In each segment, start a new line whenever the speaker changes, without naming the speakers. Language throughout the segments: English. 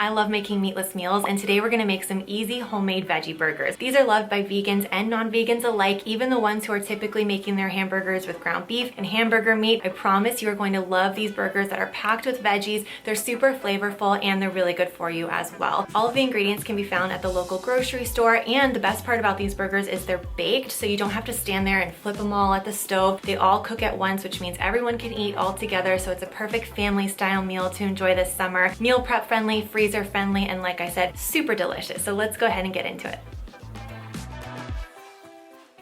I love making meatless meals, and today we're gonna make some easy homemade veggie burgers. These are loved by vegans and non-vegans alike, even the ones who are typically making their hamburgers with ground beef and hamburger meat. I promise you are going to love these burgers that are packed with veggies. They're super flavorful and they're really good for you as well. All of the ingredients can be found at the local grocery store, and the best part about these burgers is they're baked, so you don't have to stand there and flip them all at the stove. They all cook at once, which means everyone can eat all together, so it's a perfect family style meal to enjoy this summer. Meal prep friendly, freezer friendly, and like I said, super delicious. So let's go ahead and get into it.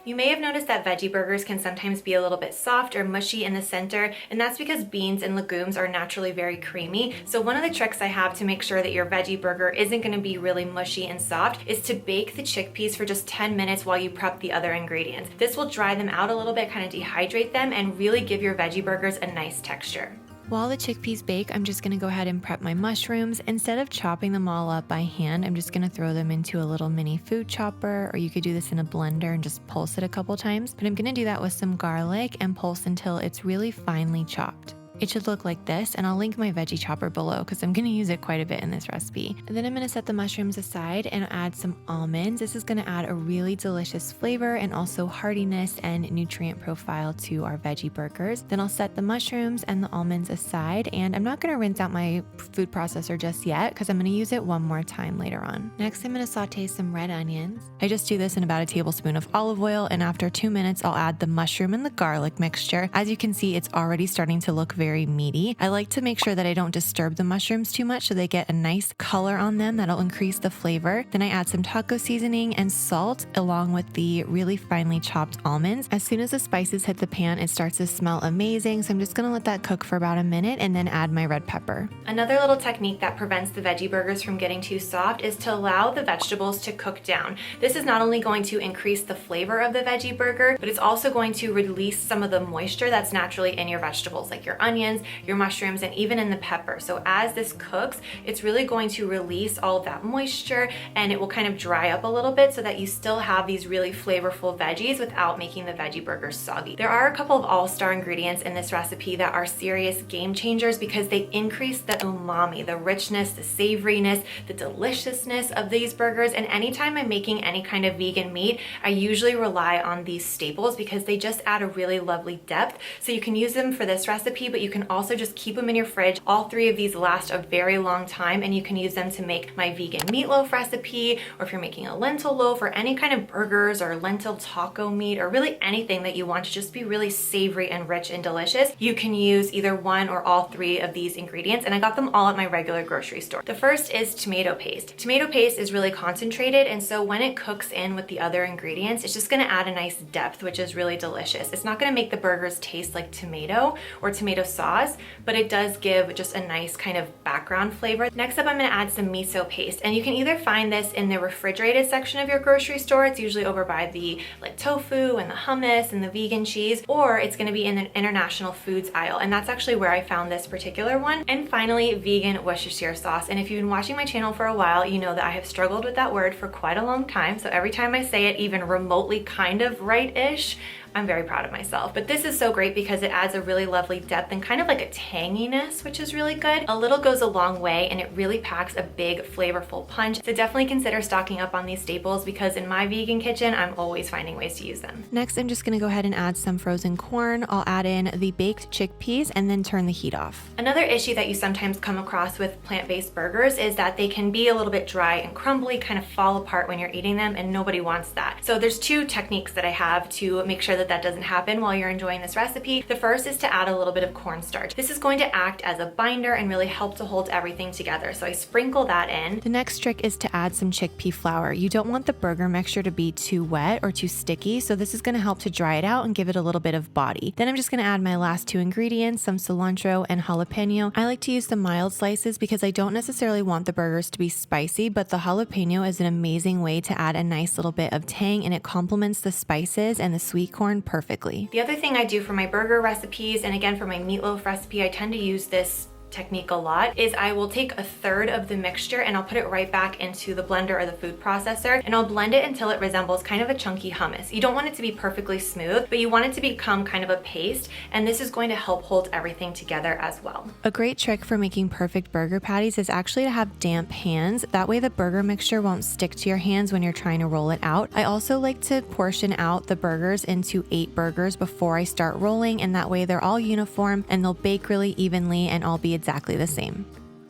You may have noticed that veggie burgers can sometimes be a little bit soft or mushy in the center, and that's because beans and legumes are naturally very creamy. So one of the tricks I have to make sure that your veggie burger isn't going to be really mushy and soft is to bake the chickpeas for just 10 minutes while you prep the other ingredients. This will dry them out a little bit, kind of dehydrate them, and really give your veggie burgers a nice texture. While the chickpeas bake, I'm just gonna go ahead and prep my mushrooms. Instead of chopping them all up by hand, I'm just gonna throw them into a little mini food chopper, or you could do this in a blender and just pulse it a couple times. But I'm gonna do that with some garlic and pulse until it's really finely chopped. It should look like this, and I'll link my veggie chopper below because I'm gonna use it quite a bit in this recipe. And then I'm gonna set the mushrooms aside and add some almonds. This is gonna add a really delicious flavor and also heartiness and nutrient profile to our veggie burgers. Then I'll set the mushrooms and the almonds aside, and I'm not gonna rinse out my food processor just yet because I'm gonna use it one more time later on. Next, I'm gonna saute some red onions. I just do this in about a tablespoon of olive oil, and after 2 minutes, I'll add the mushroom and the garlic mixture. As you can see, it's already starting to look very meaty. I like to make sure that I don't disturb the mushrooms too much so they get a nice color on them that'll increase the flavor. Then I add some taco seasoning and salt along with the really finely chopped almonds. As soon as the spices hit the pan, it starts to smell amazing, so I'm just gonna let that cook for about a minute and then add my red pepper. Another little technique that prevents the veggie burgers from getting too soft is to allow the vegetables to cook down. This is not only going to increase the flavor of the veggie burger, but it's also going to release some of the moisture that's naturally in your vegetables, like your onions, your mushrooms, and even in the pepper. So as this cooks, it's really going to release all of that moisture, and it will kind of dry up a little bit so that you still have these really flavorful veggies without making the veggie burgers soggy. There are a couple of all-star ingredients in this recipe that are serious game changers because they increase the umami, the richness, the savoriness, the deliciousness of these burgers. And anytime I'm making any kind of vegan meat, I usually rely on these staples because they just add a really lovely depth. So you can use them for this recipe, but you can also just keep them in your fridge. All three of these last a very long time, and you can use them to make my vegan meatloaf recipe, or if you're making a lentil loaf, or any kind of burgers or lentil taco meat, or really anything that you want to just be really savory and rich and delicious, you can use either one or all three of these ingredients, and I got them all at my regular grocery store. The first is tomato paste. Tomato paste is really concentrated, and so when it cooks in with the other ingredients, it's just gonna add a nice depth, which is really delicious. It's not gonna make the burgers taste like tomato or tomato sauce, but it does give just a nice kind of background flavor. Next up, I'm gonna add some miso paste, and you can either find this in the refrigerated section of your grocery store. It's usually over by the like tofu and the hummus and the vegan cheese, or it's gonna be in the international foods aisle, and that's actually where I found this particular one. And finally, vegan Worcestershire sauce. And if you've been watching my channel for a while, you know that I have struggled with that word for quite a long time, so every time I say it even remotely kind of right-ish, I'm very proud of myself. But this is so great because it adds a really lovely depth and kind of like a tanginess, which is really good. A little goes a long way, and it really packs a big flavorful punch. So definitely consider stocking up on these staples because in my vegan kitchen, I'm always finding ways to use them. Next, I'm just gonna go ahead and add some frozen corn. I'll add in the baked chickpeas and then turn the heat off. Another issue that you sometimes come across with plant-based burgers is that they can be a little bit dry and crumbly, kind of fall apart when you're eating them, and nobody wants that. So there's two techniques that I have to make sure that doesn't happen while you're enjoying this recipe. The first is to add a little bit of cornstarch. This is going to act as a binder and really help to hold everything together. So I sprinkle that in. The next trick is to add some chickpea flour. You don't want the burger mixture to be too wet or too sticky, so this is going to help to dry it out and give it a little bit of body. Then I'm just going to add my last two ingredients, some cilantro and jalapeno. I like to use the mild slices because I don't necessarily want the burgers to be spicy, but the jalapeno is an amazing way to add a nice little bit of tang, and it complements the spices and the sweet corn perfectly. The other thing I do for my burger recipes, and again for my meatloaf recipe, I tend to use this technique a lot is I will take a third of the mixture and I'll put it right back into the blender or the food processor, and I'll blend it until it resembles kind of a chunky hummus. You don't want it to be perfectly smooth, but you want it to become kind of a paste, and this is going to help hold everything together as well. A great trick for making perfect burger patties is actually to have damp hands. That way the burger mixture won't stick to your hands when you're trying to roll it out. I also like to portion out the burgers into 8 burgers before I start rolling, and that way they're all uniform and they'll bake really evenly and all be exactly the same.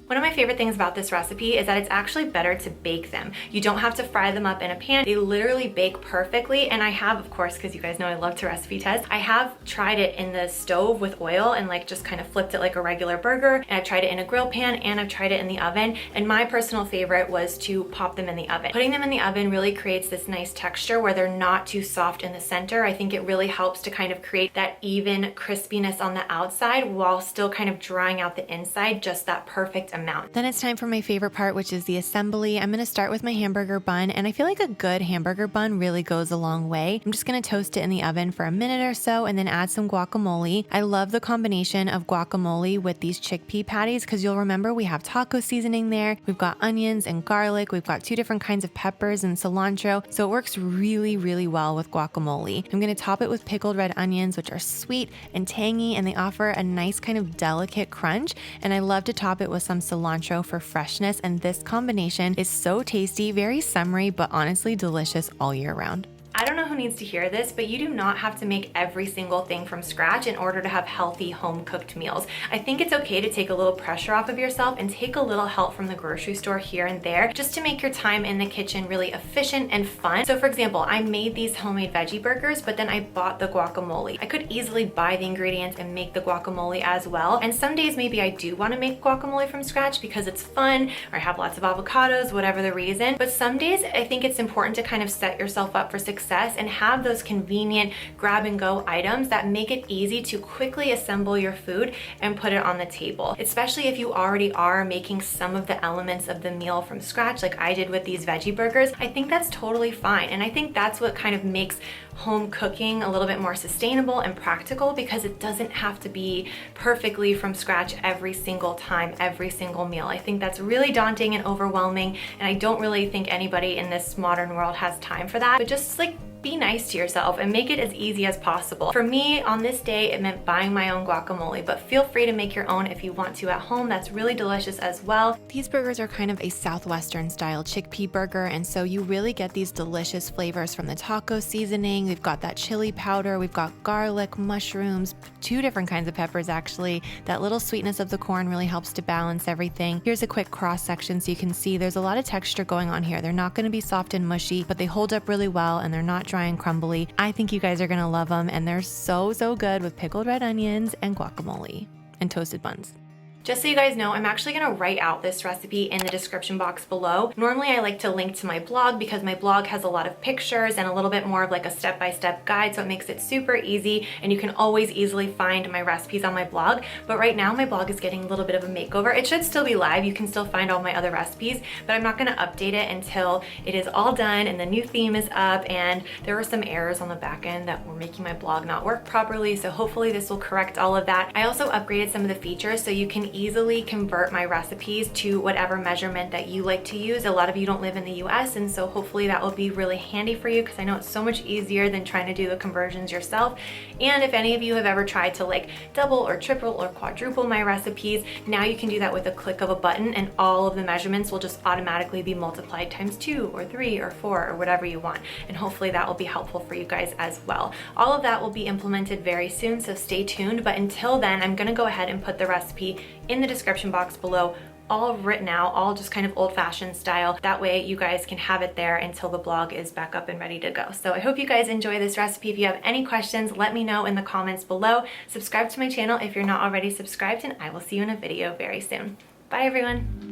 One of my favorite things about this recipe is that it's actually better to bake them. You don't have to fry them up in a pan. They literally bake perfectly, and I have, of course, because you guys know I love to recipe test, I have tried it in the stove with oil and like just kind of flipped it like a regular burger, and I've tried it in a grill pan, and I've tried it in the oven, and my personal favorite was to pop them in the oven. Putting them in the oven really creates this nice texture where they're not too soft in the center. I think it really helps to kind of create that even crispiness on the outside while still kind of drying out the inside, just that perfect amount. Then it's time for my favorite part, which is the assembly. I'm going to start with my hamburger bun, and I feel like a good hamburger bun really goes a long way. I'm just going to toast it in the oven for a minute or so and then add some guacamole. I love the combination of guacamole with these chickpea patties because you'll remember we have taco seasoning there. We've got onions and garlic. We've got 2 different kinds of peppers and cilantro, so it works really, really well with guacamole. I'm going to top it with pickled red onions, which are sweet and tangy, and they offer a nice kind of delicate crunch, and I love to top it with some cilantro for freshness, and this combination is so tasty, very summery, but honestly delicious all year round. I don't know who needs to hear this, but you do not have to make every single thing from scratch in order to have healthy home-cooked meals. I think it's okay to take a little pressure off of yourself and take a little help from the grocery store here and there just to make your time in the kitchen really efficient and fun. So for example, I made these homemade veggie burgers, but then I bought the guacamole. I could easily buy the ingredients and make the guacamole as well. And some days maybe I do want to make guacamole from scratch because it's fun, or I have lots of avocados, whatever the reason. But some days I think it's important to kind of set yourself up for success and have those convenient grab and go items that make it easy to quickly assemble your food and put it on the table. Especially if you already are making some of the elements of the meal from scratch like I did with these veggie burgers, I think that's totally fine. And I think that's what kind of makes home cooking a little bit more sustainable and practical, because it doesn't have to be perfectly from scratch every single time, every single meal. I think that's really daunting and overwhelming, and I don't really think anybody in this modern world has time for that. But just like be nice to yourself and make it as easy as possible. For me, on this day, it meant buying my own guacamole, but feel free to make your own if you want to at home. That's really delicious as well. These burgers are kind of a Southwestern style chickpea burger, and so you really get these delicious flavors from the taco seasoning. We've got that chili powder, we've got garlic, mushrooms, 2 different kinds of peppers actually. That little sweetness of the corn really helps to balance everything. Here's a quick cross section so you can see there's a lot of texture going on here. They're not going to be soft and mushy, but they hold up really well and they're not dry and crumbly. I think you guys are gonna love them, and they're so good with pickled red onions and guacamole and toasted buns. Just so you guys know, I'm actually gonna write out this recipe in the description box below. Normally I like to link to my blog because my blog has a lot of pictures and a little bit more of like a step-by-step guide, so it makes it super easy and you can always easily find my recipes on my blog. But right now my blog is getting a little bit of a makeover. It should still be live, you can still find all my other recipes, but I'm not gonna update it until it is all done and the new theme is up, and there were some errors on the back end that were making my blog not work properly, so hopefully this will correct all of that. I also upgraded some of the features so you can easily convert my recipes to whatever measurement that you like to use. A lot of you don't live in the US, and so hopefully that will be really handy for you, because I know it's so much easier than trying to do the conversions yourself. And if any of you have ever tried to like double or triple or quadruple my recipes, now you can do that with a click of a button, and all of the measurements will just automatically be multiplied times 2 or 3 or 4 or whatever you want. And hopefully that will be helpful for you guys as well. All of that will be implemented very soon, so stay tuned. But until then, I'm gonna go ahead and put the recipe in the description box below, all written out, all just kind of old-fashioned style. That way you guys can have it there until the blog is back up and ready to go. So I hope you guys enjoy this recipe. If you have any questions, let me know in the comments below. Subscribe to my channel if you're not already subscribed, and I will see you in a video very soon. Bye everyone.